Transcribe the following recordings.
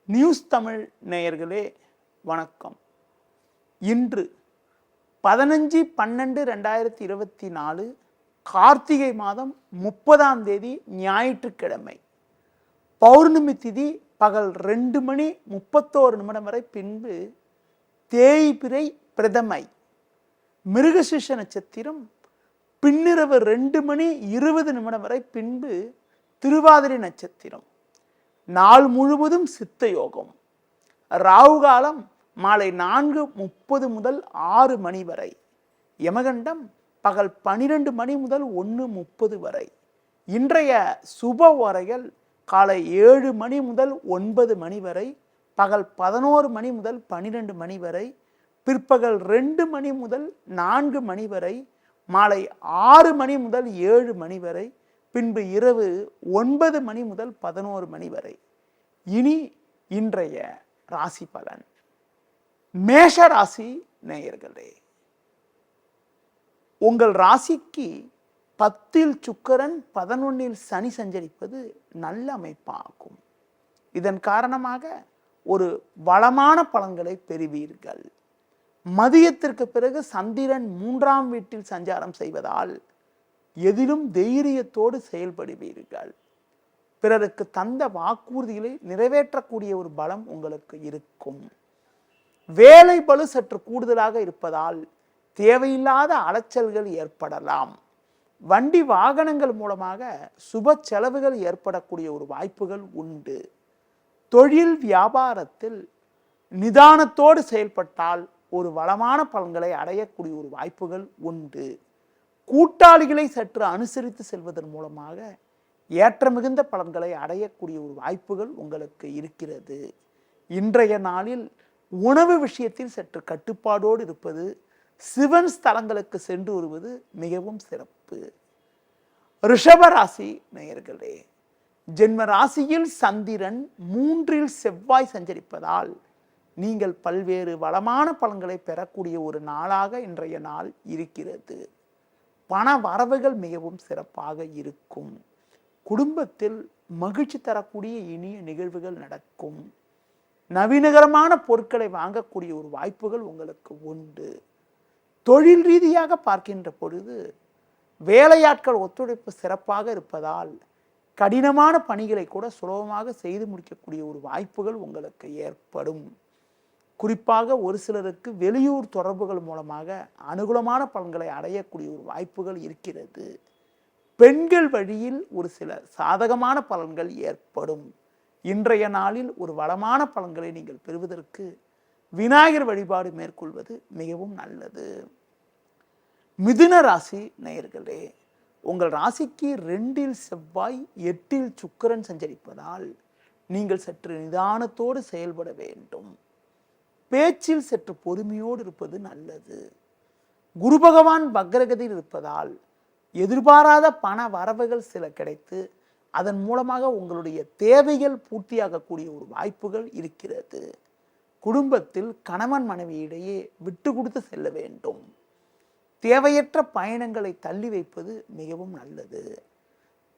News Tamil நேயர்களே வணக்கம். இன்று 15/12/2024 கார்த்திகை மாதம் 30ஆம் தேதி ஞாயிற்றுக்கிழமை. பௌர்ணமி திதி பகல் 2:31 வரை, பின்பு தேய்பிறை பிரதமை. மிருகசீர்ஷ நட்சத்திரம் பின்னிரவு 2:20 வரை, பின்பு திருவாதிரை நட்சத்திரம். நாள் முழுவதும் சித்த யோகம். ராகு காலம் மாலை 4:30 முதல் 6 மணி வரை. யமகண்டம் பகல் 12 மணி முதல் 1:30 வரை. இன்றைய சுப ஓரைகள் காலை 7 மணி முதல் 9 மணி வரை, பகல் 11 மணி முதல் 12 மணி வரை, பிற்பகல் 2 மணி முதல் 4 மணி வரை, மாலை 6 மணி முதல் 7 மணி வரை, பின்பு இரவு 9 மணி முதல் 11 மணி வரை. இனி இன்றைய ராசி பலன். மேஷ ராசி நேயர்களே, உங்கள் ராசிக்கு 10இல் சுக்கிரன் 11இல் சனி சஞ்சரிப்பது நல்ல அமைப்பாகும். இதன் காரணமாக ஒரு வளமான பலன்களை பெறுவீர்கள். மதியத்திற்கு பிறகு சந்திரன் 3ஆம் வீட்டில் சஞ்சாரம் செய்வதால் எதிலும் தைரியத்தோடு செயல்படுவீர்கள். பிறருக்கு தந்த வாக்குறுதிகளை நிறைவேற்றக்கூடிய ஒரு பலம் உங்களுக்கு இருக்கும். வேலை பளு சற்று கூடுதலாக இருப்பதால் தேவையில்லாத அலைச்சல்கள் ஏற்படலாம். வண்டி வாகனங்கள் மூலமாக சுப செலவுகள் ஏற்படக்கூடிய ஒரு வாய்ப்புகள் உண்டு. தொழில் வியாபாரத்தில் நிதானத்தோடு செயல்பட்டால் ஒரு வளமான பலன்களை அடையக்கூடிய ஒரு வாய்ப்புகள் உண்டு. கூட்டாளிகளை சற்று அனுசரித்து செல்வதன் மூலமாக ஏற்ற மிகுந்த பலன்களை அடையக்கூடிய ஒரு வாய்ப்புகள் உங்களுக்கு இருக்கிறது. இன்றைய நாளில் உணவு விஷயத்தில் சற்று கட்டுப்பாடோடு இருப்பது, சிவன் ஸ்தலங்களுக்கு சென்று வருவது மிகவும் சிறப்பு. ரிஷப ராசி நேயர்களே, ஜென்ம ராசியில் சந்திரன் 3இல் செவ்வாய் சஞ்சரிப்பதால் நீங்கள் பல்வேறு வளமான பலன்களை பெறக்கூடிய ஒரு நாளாக இன்றைய நாள் இருக்கிறது. பண வரவுகள் மிகவும் சிறப்பாக இருக்கும். குடும்பத்தில் மகிழ்ச்சி தரக்கூடிய இனிய நிகழ்வுகள் நடக்கும். நவீனகரமான பொருட்களை வாங்கக்கூடிய ஒரு வாய்ப்புகள் உங்களுக்கு உண்டு. தொழில் ரீதியாக பார்க்கின்ற பொழுது வேலையாட்கள் ஒத்துழைப்பு சிறப்பாக இருப்பதால் கடினமான பணிகளை கூட சுலபமாக செய்து முடிக்கக்கூடிய ஒரு வாய்ப்புகள் உங்களுக்கு ஏற்படும். குறிப்பாக ஒரு சிலருக்கு வெளியூர் தொடர்புகள் மூலமாக அனுகூலமான பலன்களை அடையக்கூடிய ஒரு வாய்ப்புகள் இருக்கிறது. பெண்கள் வழியில் ஒரு சில சாதகமான பலன்கள் ஏற்படும். இன்றைய நாளில் ஒரு வளமான பலன்களை நீங்கள் பெறுவதற்கு விநாயகர் வழிபாடு மேற்கொள்வது மிகவும் நல்லது. மிதுன ராசி நேயர்களே, உங்கள் ராசிக்கு 2இல் செவ்வாய் 8இல் சுக்கிரன் சஞ்சரிப்பதால் நீங்கள் சற்று நிதானத்தோடு செயல்பட வேண்டும். பேச்சில் சற்று பொறுமையோடு இருப்பது நல்லது. குரு பகவான் வக்ரகதியில் இருப்பதால் எதிர்பாராத பண வரவுகள் சில கிடைத்து அதன் மூலமாக உங்களுடைய தேவைகள் பூர்த்தியாகக்கூடிய ஒரு வாய்ப்புகள் இருக்கிறது. குடும்பத்தில் கணவன் மனைவியிடையே விட்டு கொடுத்து செல்ல வேண்டும். தேவையற்ற பயணங்களை தள்ளி வைப்பது மிகவும் நல்லது.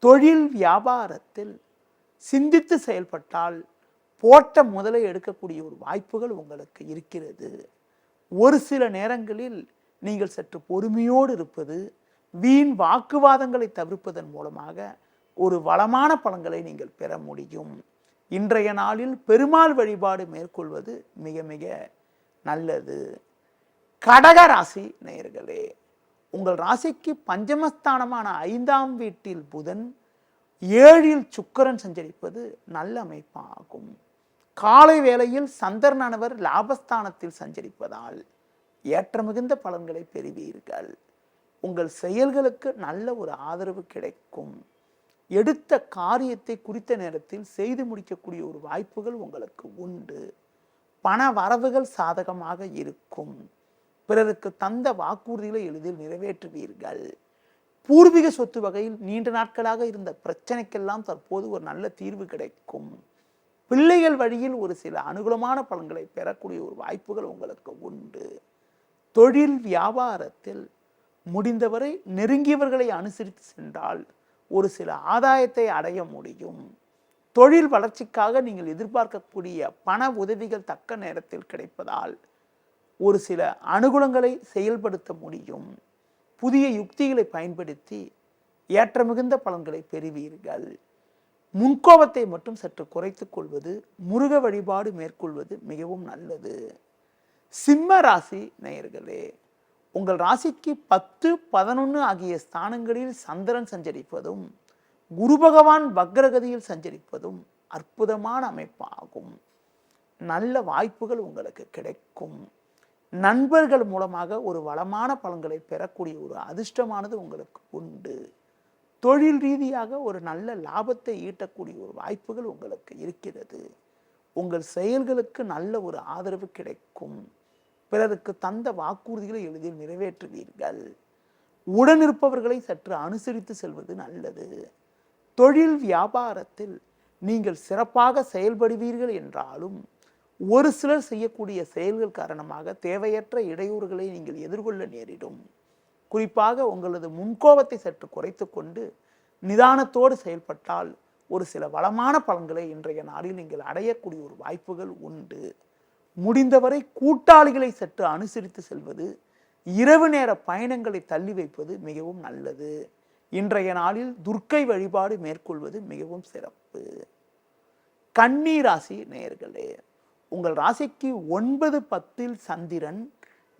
தொழில் வியாபாரத்தில் சிந்தித்து செயல்பட்டால் போட்ட முதலை எடுக்கக்கூடிய ஒரு வாய்ப்புகள் உங்களுக்கு இருக்கிறது. ஒரு சில நேரங்களில் நீங்கள் சற்று பொறுமையோடு இருப்பது, வீண் வாக்குவாதங்களை தவிர்ப்பதன் மூலமாக ஒரு வளமான பலன்களை நீங்கள் பெற முடியும். இன்றைய நாளில் பெருமாள் வழிபாடு மேற்கொள்வது மிக மிக நல்லது. கடக ராசி நேயர்களே, உங்கள் ராசிக்கு பஞ்சமஸ்தானமான 5ஆம் வீட்டில் புதன், 7இல் சுக்கிரன் சஞ்சரிப்பது நல்ல அமைப்பாகும். காலை வேளையில் சந்திரனானவர் லாபஸ்தானத்தில் சஞ்சரிப்பதால் ஏற்ற மிகுந்த பலன்களை பெறுவீர்கள். உங்கள் செயல்களுக்கு நல்ல ஒரு ஆதரவு கிடைக்கும். எடுத்த காரியத்தை குறித்த நேரத்தில் செய்து முடிக்கக்கூடிய ஒரு வாய்ப்புகள் உங்களுக்கு உண்டு. பண வரவுகள் சாதகமாக இருக்கும். பிறருக்கு தந்த வாக்குறுதிகளை எளிதில் நிறைவேற்றுவீர்கள். பூர்வீக சொத்து வகையில் நீண்ட நாட்களாக இருந்த பிரச்சனைக்கெல்லாம் தற்போது ஒரு நல்ல தீர்வு கிடைக்கும். பிள்ளைகள் வழியில் ஒரு சில அனுகூலமான பலன்களை பெறக்கூடிய ஒரு வாய்ப்புகள் உங்களுக்கு உண்டு. தொழில் வியாபாரத்தில் முடிந்தவரை நெருங்கியவர்களை அனுசரித்து சென்றால் ஒரு சில ஆதாயத்தை அடைய முடியும். தொழில் வளர்ச்சிக்காக நீங்கள் எதிர்பார்க்கக்கூடிய பண உதவிகள் தக்க நேரத்தில் கிடைப்பதால் ஒரு சில அனுகூலங்களை செயல்படுத்த முடியும். புதிய யுக்திகளை பயன்படுத்தி ஏற்ற மிகுந்த பலன்களை பெறுவீர்கள். முன்கோபத்தை மட்டும் சற்று குறைத்துக் கொள்வது, முருக வழிபாடு மேற்கொள்வது மிகவும் நல்லது. சிம்ம ராசி நேயர்களே, உங்கள் ராசிக்கு 10, 11 ஆகிய ஸ்தானங்களில் சந்திரன் சஞ்சரிப்பதும் குரு பகவான் வக்ரகதியில் சஞ்சரிப்பதும் அற்புதமான அமைப்பாகும். நல்ல வாய்ப்புகள் உங்களுக்கு கிடைக்கும். நண்பர்கள் மூலமாக ஒரு வளமான பலன்களை பெறக்கூடிய ஒரு அதிர்ஷ்டமானது உங்களுக்கு உண்டு. தொழில் ரீதியாக ஒரு நல்ல லாபத்தை ஈட்டக்கூடிய ஒரு வாய்ப்புகள் உங்களுக்கு இருக்கிறது. உங்கள் செயல்களுக்கு நல்ல ஒரு ஆதரவு கிடைக்கும். பிறருக்கு தந்த வாக்குறுதிகளை எளிதில் நிறைவேற்றுவீர்கள். உடனிருப்பவர்களை சற்று அனுசரித்து செல்வது நல்லது. தொழில் வியாபாரத்தில் நீங்கள் சிறப்பாக செயல்படுவீர்கள் என்றாலும் ஒரு சிலர் செய்யக்கூடிய செயல்கள் காரணமாக தேவையற்ற இடையூறுகளை நீங்கள் எதிர்கொள்ள நேரிடும். குறிப்பாக உங்களது முன்கோபத்தை சற்று குறைத்து கொண்டு நிதானத்தோடு செயல்பட்டால் ஒரு சில வளமான பலன்களை இன்றைய நாளில் நீங்கள் அடையக்கூடிய ஒரு வாய்ப்புகள் உண்டு. முடிந்தவரை கூட்டாளிகளை சற்று அனுசரித்து செல்வது, இரவு நேர பயணங்களை தள்ளி வைப்பது மிகவும் நல்லது. இன்றைய நாளில் துர்க்கை வழிபாடு மேற்கொள்வது மிகவும் சிறப்பு. கன்னி ராசி நேயர்களே, உங்கள் ராசிக்கு 9, 10 சந்திரன்,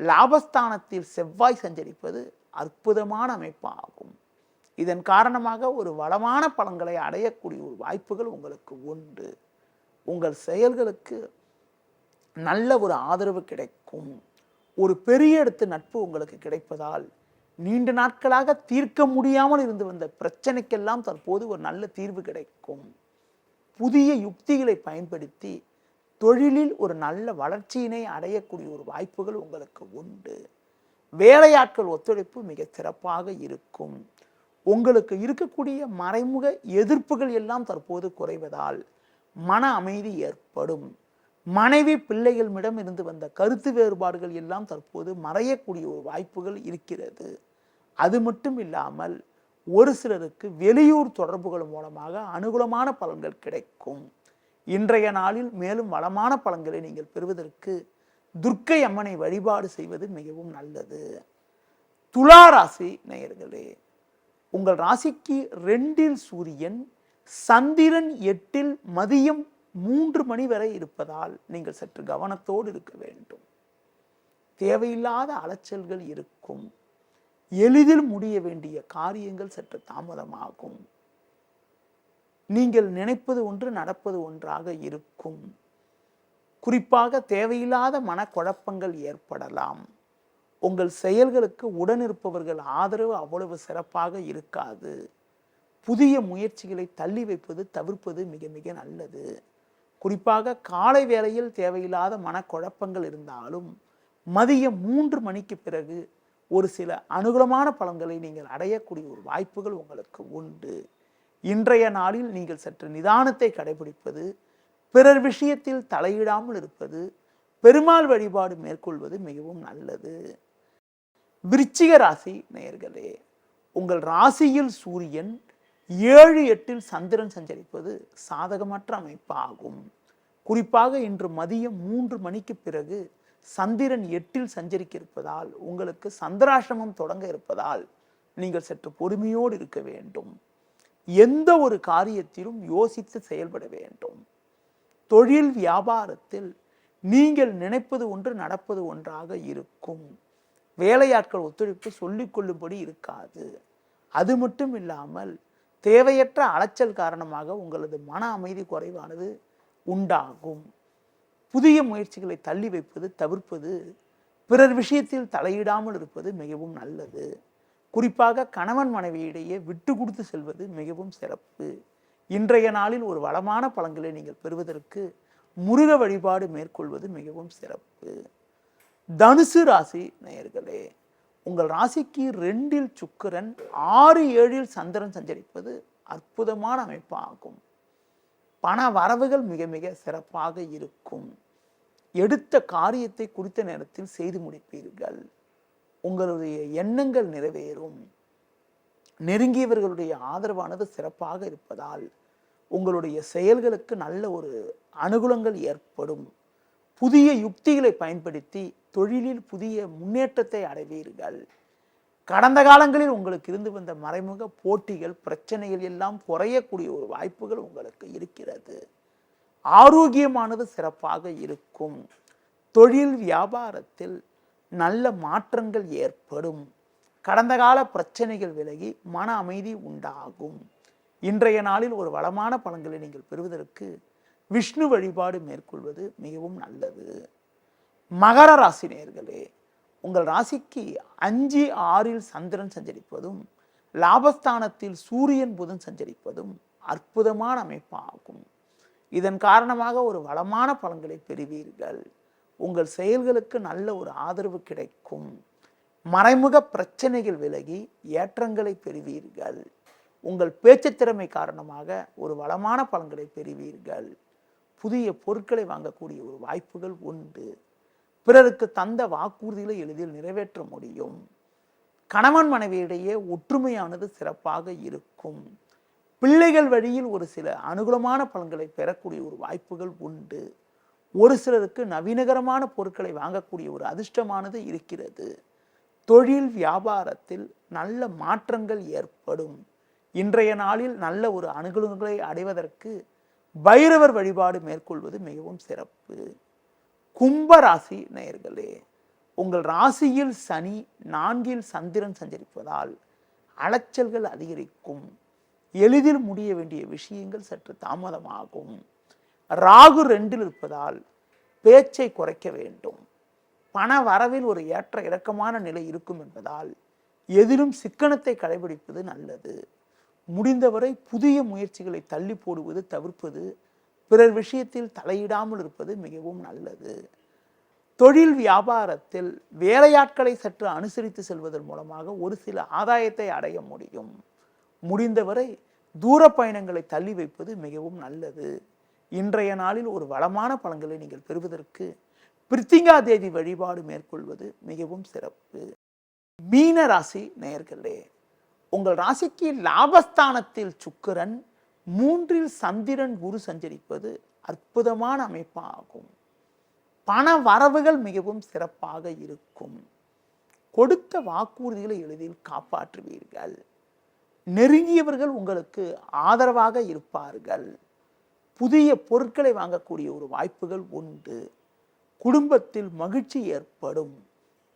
லாபஸ்தானத்தில் செவ்வாய் சஞ்சரிப்பது அற்புதமான அமைப்பாகும். இதன் காரணமாக ஒரு வளமான பலன்களை அடையக்கூடிய ஒரு வாய்ப்புகள் உங்களுக்கு உண்டு. உங்கள் செயல்களுக்கு நல்ல ஒரு ஆதரவு கிடைக்கும். ஒரு பெரிய இடத்து நட்பு உங்களுக்கு கிடைப்பதால் நீண்ட நாட்களாக தீர்க்க முடியாமல் இருந்து வந்த பிரச்சனைக்கெல்லாம் தற்போது ஒரு நல்ல தீர்வு கிடைக்கும். புதிய யுக்திகளை பயன்படுத்தி தொழிலில் ஒரு நல்ல வளர்ச்சியினை அடையக்கூடிய ஒரு வாய்ப்புகள் உங்களுக்கு உண்டு. வேலையாட்கள் ஒத்துழைப்பு மிக சிறப்பாக இருக்கும். உங்களுக்கு இருக்கக்கூடிய மறைமுக எதிர்ப்புகள் எல்லாம் தற்போது குறைவதால் மன அமைதி ஏற்படும். மனைவி பிள்ளைகளிடம் இருந்து வந்த கருத்து வேறுபாடுகள் எல்லாம் தற்போது மறையக்கூடிய ஒரு வாய்ப்புகள் இருக்கிறது. அது மட்டும் இல்லாமல் ஒரு சிலருக்கு வெளியூர் தொடர்புகள் மூலமாக அனுகூலமான பலன்கள் கிடைக்கும். இன்றைய நாளில் மேலும் வளமான பலன்களை நீங்கள் பெறுவதற்கு துர்க்கை அம்மனை வழிபாடு செய்வது மிகவும் நல்லது. துலா ராசி நேயர்களே, உங்கள் ராசிக்கு 2 சூரியன், சந்திரன் 8 மதியம் 3 மணி வரை இருப்பதால் நீங்கள் சற்று கவனத்தோடு இருக்க வேண்டும். தேவையில்லாத அலைச்சல்கள் இருக்கும். எளிதில் முடிய வேண்டிய காரியங்கள் சற்று தாமதமாகும். நீங்கள் நினைப்பது ஒன்று நடப்பது ஒன்றாக இருக்கும். குறிப்பாக தேவையில்லாத மனக்குழப்பங்கள் ஏற்படலாம். உங்கள் செயல்களுக்கு உடனிருப்பவர்கள் ஆதரவு அவ்வளவு சிறப்பாக இருக்காது. புதிய முயற்சிகளை தள்ளி வைப்பது தவிர்ப்பது மிக மிக நல்லது. குறிப்பாக காலை வேளையில் தேவையில்லாத மனக்குழப்பங்கள் இருந்தாலும் மதியம் 3 மணிக்கு பிறகு ஒரு சில அனுகூலமான பலன்களை நீங்கள் அடையக்கூடிய ஒரு வாய்ப்புகள் உங்களுக்கு உண்டு. இன்றைய நாளில் நீங்கள் சற்று நிதானத்தை கடைபிடிப்பது, பிறர் விஷயத்தில் தலையிடாமல் இருப்பது, பெருமாள் வழிபாடு மேற்கொள்வது மிகவும் நல்லது. விருச்சிக ராசி நேயர்களே, உங்கள் ராசியில் சூரியன் 7, 8 சந்திரன் சஞ்சரிப்பது சாதகமற்ற அமைப்பாகும். குறிப்பாக இன்று மதியம் 3 மணிக்கு பிறகு சந்திரன் 8 சஞ்சரிக்க இருப்பதால் உங்களுக்கு சந்திராசிரமம் தொடங்க இருப்பதால் நீங்கள் சற்று பொறுமையோடு இருக்க வேண்டும். எந்த ஒரு காரியத்திலும் யோசித்து செயல்பட வேண்டும். தொழில் வியாபாரத்தில் நீங்கள் நினைப்பது ஒன்று நடப்பது ஒன்றாக இருக்கும். வேலையாட்கள் ஒத்துழைப்பு சொல்லிக் கொள்ளும்படி இருக்காது. அது மட்டும் இல்லாமல் தேவையற்ற அலைச்சல் காரணமாக உங்களது மன அமைதி குறைவானது உண்டாகும். புதிய முயற்சிகளை தள்ளி வைப்பது தவிர்ப்பது, பிறர் விஷயத்தில் தலையிடாமல் இருப்பது மிகவும் நல்லது. குறிப்பாக கணவன் மனைவியிடையே விட்டு கொடுத்து செல்வது மிகவும் சிறப்பு. இன்றைய நாளில் ஒரு வளமான பலன்களை நீங்கள் பெறுவதற்கு முருக வழிபாடு மேற்கொள்வது மிகவும் சிறப்பு. தனுசு ராசி நேயர்களே, உங்கள் ராசிக்கு 2 சுக்கிரன், 6, 7 சந்திரன் சஞ்சரிப்பது அற்புதமான அமைப்பாகும். பண வரவுகள் மிக மிக சிறப்பாக இருக்கும். எடுத்த காரியத்தை குறித்த நேரத்தில் செய்து முடிப்பீர்கள். உங்களுடைய எண்ணங்கள் நிறைவேறும். நெருங்கியவர்களுடைய ஆதரவானது சிறப்பாக இருப்பதால் உங்களுடைய செயல்களுக்கு நல்ல ஒரு அனுகூலங்கள் ஏற்படும். புதிய யுக்திகளை பயன்படுத்தி தொழிலில் புதிய முன்னேற்றத்தை அடைவீர்கள். கடந்த காலங்களில் உங்களுக்கு இருந்து வந்த மறைமுக போட்டிகள், பிரச்சனைகள் எல்லாம் குறையக்கூடிய ஒரு வாய்ப்புகள் உங்களுக்கு இருக்கிறது. ஆரோக்கியமானது சிறப்பாக இருக்கும். தொழில் வியாபாரத்தில் நல்ல மாற்றங்கள் ஏற்படும். கடந்த கால பிரச்சனைகள் விலகி மன அமைதி உண்டாகும். இன்றைய நாளில் ஒரு வளமான பலன்களை நீங்கள் பெறுவதற்கு விஷ்ணு வழிபாடு மேற்கொள்வது மிகவும் நல்லது. மகர ராசி நேயர்களே, உங்கள் ராசிக்கு 5, 6 சந்திரன் சஞ்சரிப்பதும் லாபஸ்தானத்தில் சூரியன் புதன் சஞ்சரிப்பதும் அற்புதமான அமைப்பாகும். இதன் காரணமாக ஒரு வளமான பலன்களை பெறுவீர்கள். உங்கள் செயல்களுக்கு நல்ல ஒரு ஆதரவு கிடைக்கும். மறைமுக பிரச்சனைகள் விலகி ஏற்றங்களை பெறுவீர்கள். உங்கள் பேச்சு திறமை காரணமாக ஒரு வளமான பலன்களை பெறுவீர்கள். புதிய பொருட்களை வாங்கக்கூடிய ஒரு வாய்ப்புகள் உண்டு. பிறருக்கு தந்த வாக்குறுதிகளை எளிதில் நிறைவேற்ற முடியும். கணவன் மனைவியிடையே ஒற்றுமையானது சிறப்பாக இருக்கும். பிள்ளைகள் வழியில் ஒரு சில அனுகூலமான பலன்களை பெறக்கூடிய ஒரு வாய்ப்புகள் உண்டு. ஒரு சிலருக்கு நவீனகரமான பொருட்களை வாங்கக்கூடிய ஒரு அதிர்ஷ்டமானது இருக்கிறது. தொழில் வியாபாரத்தில் நல்ல மாற்றங்கள் ஏற்படும். இன்றைய நாளில் நல்ல ஒரு அனுகூலங்களை அடைவதற்கு பைரவர் வழிபாடு மேற்கொள்வது மிகவும் சிறப்பு. கும்ப ராசி நேயர்களே, உங்கள் ராசியில் சனி, 4 சந்திரன் சஞ்சரிப்பதால் அலைச்சல்கள் அதிகரிக்கும். எளிதில் முடிய வேண்டிய விஷயங்கள் சற்று தாமதமாகும். ராகு 2 இருப்பதால் பேச்சை குறைக்க வேண்டும். பண வரவில் ஒரு ஏற்ற இறக்கமான நிலை இருக்கும் என்பதால் எதிலும் சிக்கனத்தை கடைபிடிப்பது நல்லது. முடிந்தவரை புதிய முயற்சிகளை தள்ளி போடுவது தவிர்ப்பது, பிறர் விஷயத்தில் தலையிடாமல் இருப்பது மிகவும் நல்லது. தொழில் வியாபாரத்தில் வேலையாட்களை சற்று அனுசரித்து செல்வதன் மூலமாக ஒரு சில ஆதாயத்தை அடைய முடியும். முடிந்தவரை தூர பயணங்களை தள்ளி வைப்பது மிகவும் நல்லது. இன்றைய நாளில் ஒரு வளமான பலன்களை நீங்கள் பெறுவதற்கு பிரித்திங்கா தேவி வழிபாடு மேற்கொள்வது மிகவும் சிறப்பு. மீன ராசி நேயர்களே, உங்கள் ராசிக்கு லாபஸ்தானத்தில் சுக்கிரன், 3 சந்திரன், குரு சஞ்சரிப்பது அற்புதமான அமைப்பாகும். பண வரவுகள் மிகவும் சிறப்பாக இருக்கும். கொடுத்த வாக்குறுதிகளை எளிதில் காப்பாற்றுவீர்கள். நெருங்கியவர்கள் உங்களுக்கு ஆதரவாக இருப்பார்கள். புதிய பொருட்களை வாங்கக்கூடிய ஒரு வாய்ப்புகள் உண்டு. குடும்பத்தில் மகிழ்ச்சி ஏற்படும்.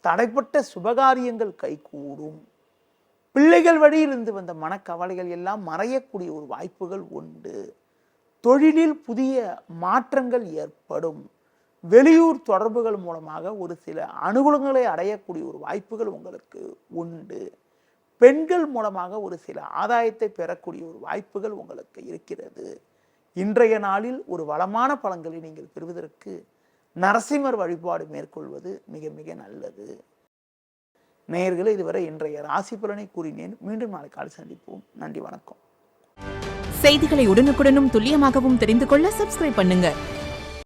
தடைப்பட்ட சுபகாரியங்கள் கைகூடும். பிள்ளைகள் வழியிலிருந்து வந்த மனக்கவலைகள் எல்லாம் மறையக்கூடிய ஒரு வாய்ப்புகள் உண்டு. தொழிலில் புதிய மாற்றங்கள் ஏற்படும். வெளியூர் தொடர்புகள் மூலமாக ஒரு சில அனுகூலங்களை அடையக்கூடிய ஒரு வாய்ப்புகள் உங்களுக்கு உண்டு. பெண்கள் மூலமாக ஒரு சில ஆதாயத்தை பெறக்கூடிய ஒரு வாய்ப்புகள் உங்களுக்கு இருக்கிறது. இன்றைய நாளில் ஒரு வளமான பலன்களை நீங்கள் பெறுவதற்கு நரசிம்மர் வழிபாடு மேற்கொள்வது மிக மிக நல்லது. நேயர்களே, இதுவரை இன்றைய ராசி பலனை கூறினேன். மீண்டும் நாளை காலை சந்திப்போம். நன்றி, வணக்கம். செய்திகளை உடனுக்குடனும் துல்லியமாகவும் தெரிந்து கொள்ள சப்ஸ்கிரைப் பண்ணுங்க.